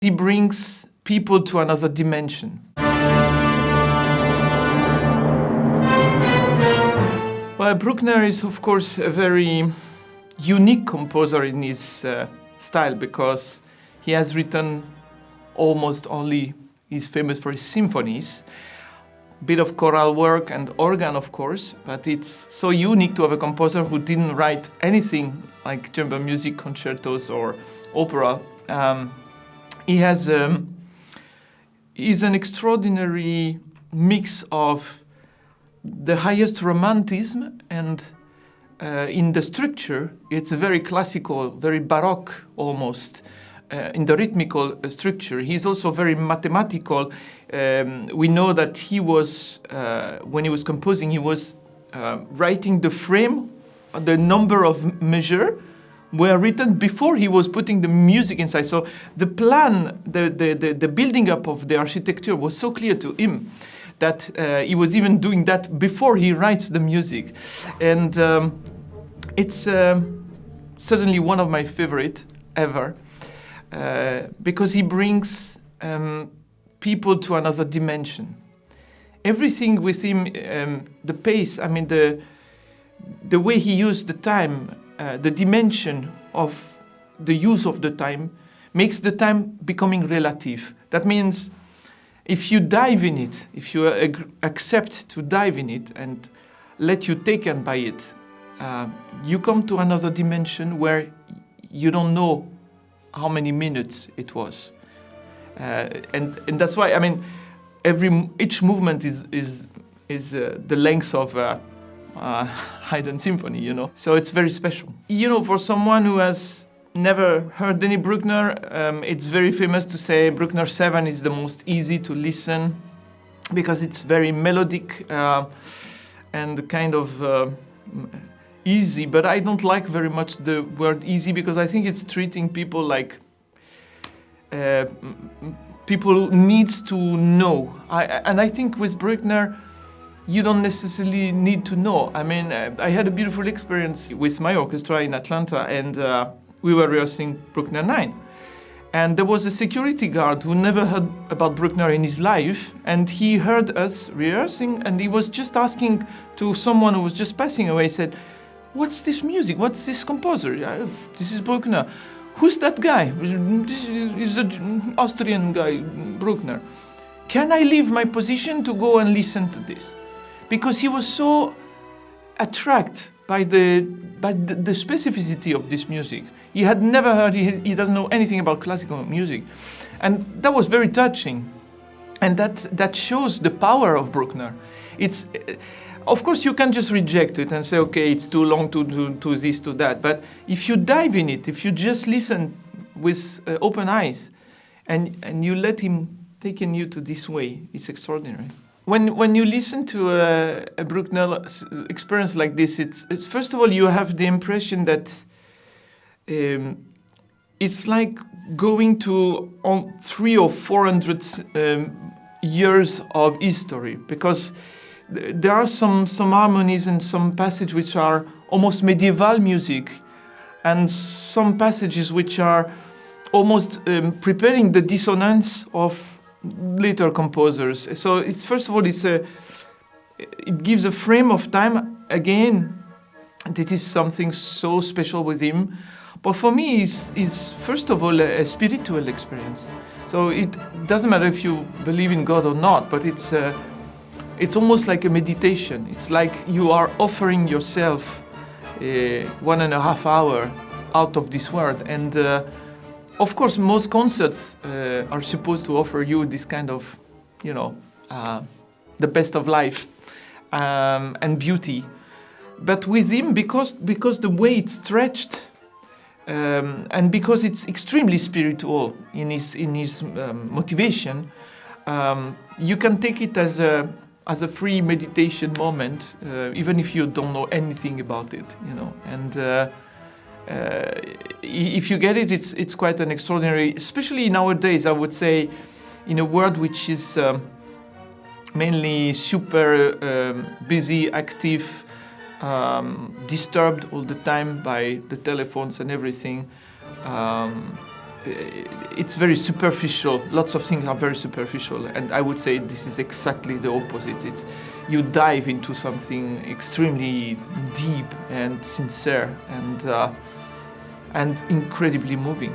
He brings people to another dimension. Well, Bruckner is, of course, a very unique composer in his style because he has written almost only, he's famous for his symphonies, bit of choral work and organ, of course, but it's so unique to have a composer who didn't write anything like chamber music, concertos, or opera. He's an extraordinary mix of the highest romanticism and in the structure, it's very classical, very baroque almost, in the rhythmical structure. He's also very mathematical. We know that he was, when he was composing, he was writing the frame, the number of measure were written before he was putting the music inside. So the plan, the building up of the architecture was so clear to him that he was even doing that before he writes the music. And it's certainly one of my favorite ever because he brings people to another dimension. Everything with him, the pace, I mean the way he used the time, the dimension of the use of the time makes the time becoming relative. That means if you dive in it, if you accept to dive in it and let you taken by it, you come to another dimension where you don't know how many minutes it was. And that's why, I mean, each movement is the length of Haydn Symphony, you know. So it's very special. You know, for someone who has never heard any Bruckner, it's very famous to say Bruckner 7 is the most easy to listen because it's very melodic and kind of easy. But I don't like very much the word easy because I think it's treating people like people needs to know. And I think with Bruckner, you don't necessarily need to know. I mean, I had a beautiful experience with my orchestra in Atlanta, and we were rehearsing Bruckner 9. And there was a security guard who never heard about Bruckner in his life, and he heard us rehearsing, and he was just asking to someone who was just passing away, he said, "What's this music? What's this composer? This is Bruckner. Who's that guy? This is the Austrian guy, Bruckner. Can I leave my position to go and listen to this?" Because he was so attracted by the specificity of this music. He had never heard, he doesn't know anything about classical music. And that was very touching. And that shows the power of Bruckner. It's, of course, you can just reject it and say, okay, it's too long to this, to that. But if you dive in it, if you just listen with open eyes, and you let him taking you to this way, it's extraordinary. When you listen to a Bruckner experience like this, it's first of all, you have the impression that it's like going to 300 or 400 years of history, because there are some harmonies and some passages which are almost medieval music, and some passages which are almost preparing the dissonance of later composers. So it's first of all, it gives a frame of time. Again, that is something so special with him. But for me, it's first of all a spiritual experience. So it doesn't matter if you believe in God or not, but it's almost like a meditation. It's like you are offering yourself 1.5 hours out of this world. And of course, most concerts are supposed to offer you this kind of, you know, the best of life and beauty. But with him, because the way it's stretched, and because it's extremely spiritual in his motivation, you can take it as a free meditation moment, even if you don't know anything about it, you know. And if you get it, it's quite an extraordinary, especially nowadays, I would say, in a world which is mainly super busy, active, disturbed all the time by the telephones and everything. it's very superficial. Lots of things are very superficial, and I would say this is exactly the opposite. It's you dive into something extremely deep and sincere and incredibly moving.